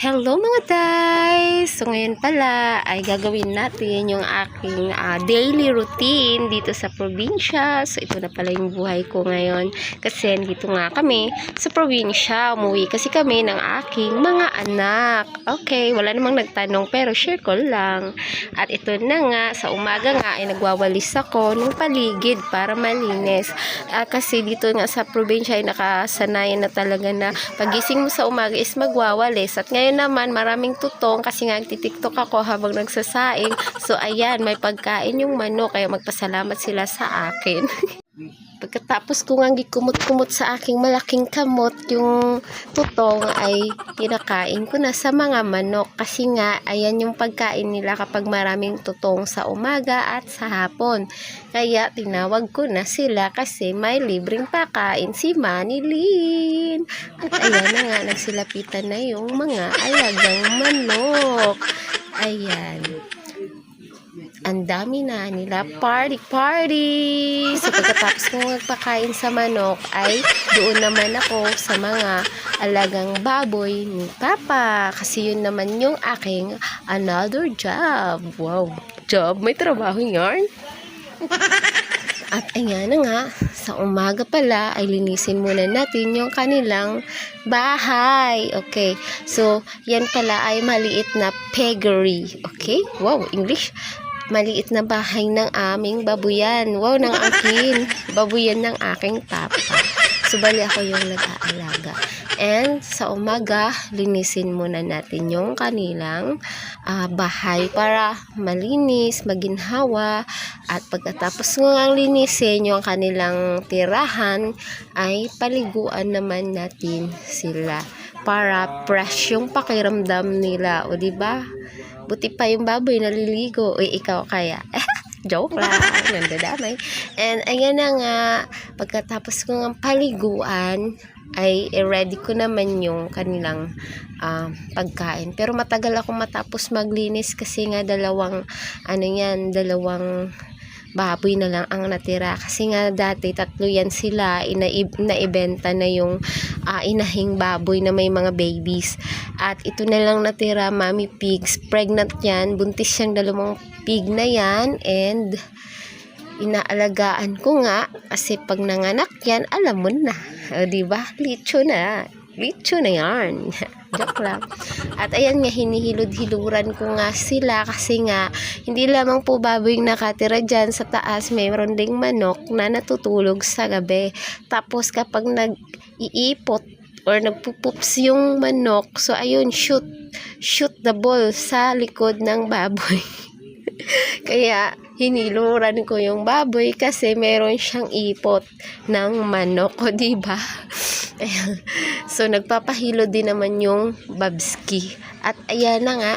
Hello mga guys! So ngayon pala ay gagawin natin yung aking daily routine dito sa probinsya. So ito na pala yung buhay ko ngayon kasi dito nga kami sa probinsya. Umuwi kasi kami ng aking mga anak. Okay, wala namang nagtanong pero share ko lang. At ito na nga, sa umaga nga ay nagwawalis ako ng paligid para malinis. Kasi dito nga sa probinsya ay nakasanayan na talaga na pagising mo sa umaga is magwawalis. At ngayon naman maraming tutong kasi nga nagtitiktok ako habang nagsasaing. So ayan, may pagkain yung manok kaya magpasalamat sila sa akin. Pagkatapos ko nga gikumot-kumot sa aking malaking kamot, yung tutong ay kinakain ko na sa mga manok kasi nga ayan yung pagkain nila kapag maraming tutong sa umaga at sa hapon. Kaya tinawag ko na sila kasi may libreng pakain si Manilyn. At ayan na nga, nagsilapitan na yung mga alagang manok. Ayan. Ang dami na nila, party! So pagkatapos kong magpakain sa manok ay doon naman ako sa mga alagang baboy ni Papa. Kasi yun naman yung aking another job. Wow, job? May trabaho yarn? At ayan na nga, sa umaga pala ay linisin muna natin yung kanilang bahay. Okay, so yan pala ay maliit na piggery. Okay, wow, English. Maliit na bahay ng aming babuyan. Wow, ng akin. Babuyan ng aking papa. So, bali ako yung nag-aalaga. And sa umaga, linisin muna natin yung kanilang bahay para malinis, maginhawa. At pagkatapos nga linisin yung kanilang tirahan, ay paliguan naman natin sila para fresh yung pakiramdam nila. O diba? Buti pa yung baboy naliligo. Uy, ikaw kaya? Joke lang. Nandadamay. And ayan na nga, pagkatapos ko ng paliguan, ay ready ko naman yung kanilang pagkain. Pero matagal ako matapos maglinis kasi nga dalawang baboy na lang ang natira. Kasi nga dati tatlo yan sila, naibenta na yung inahing baboy na may mga babies. At ito na lang natira, mommy pigs. Pregnant yan, buntis siyang dalawang pig na yan. And inaalagaan ko nga kasi pag nanganak yan, alam mo na. O, diba? Licho na yan. Joke lang. At ayan nga, hinihilod-hiluran ko nga sila kasi nga, hindi lamang po baboy yung nakatira dyan sa taas, mayroon ding manok na natutulog sa gabi. Tapos kapag nag-iipot or nagpupups yung manok, so ayun, shoot the ball sa likod ng baboy. Kaya hiniluran ko yung baboy kasi meron siyang ipot ng manok, o diba? So nagpapahilo din naman yung babski. At ayan na nga,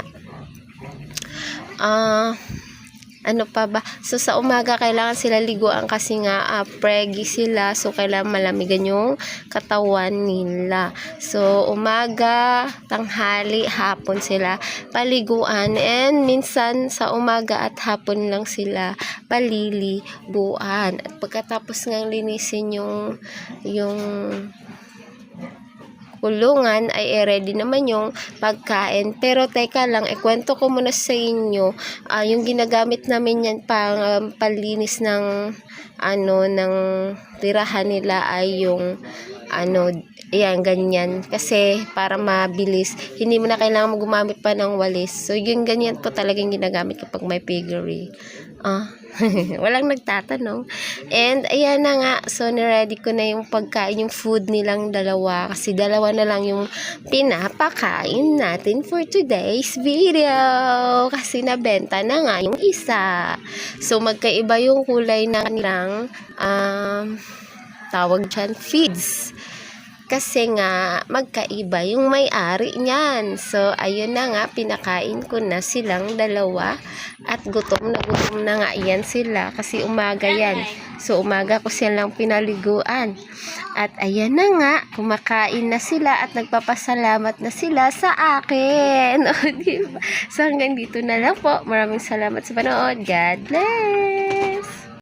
ano pa ba? So sa umaga kailangan sila liguan kasi nga preggy sila, so kailangan malamigan yung katawan nila. So umaga, tanghali, hapon sila paliguan, and minsan sa umaga at hapon lang sila paliliguan. At pagkatapos ng linisin yung kulungan ay ready naman yung pagkain. Pero teka lang, ikwento ko muna sa inyo yung ginagamit namin yan pang palinis ng ng tirahan nila ay yung ayan, ganyan. Kasi para mabilis, hindi mo na kailangan gumamit pa ng walis. So yung ganyan po talagang ginagamit kapag may piggery. Walang nagtatanong. And ayan na nga, so niready ko na yung pagkain, yung food nilang dalawa, kasi dalawa na lang yung pinapakain natin for today's video kasi nabenta na nga yung isa. So magkaiba yung kulay ng kanilang tawag dyan, feeds. Kasi nga, magkaiba yung may-ari niyan. So, ayun na nga, pinakain ko na silang dalawa. At gutom na nga yan sila. Kasi umaga yan. So, umaga ko silang pinaliguan. At ayan na nga, kumakain na sila at nagpapasalamat na sila sa akin. O, diba? So, hanggang dito na lang po. Maraming salamat sa panood. God bless!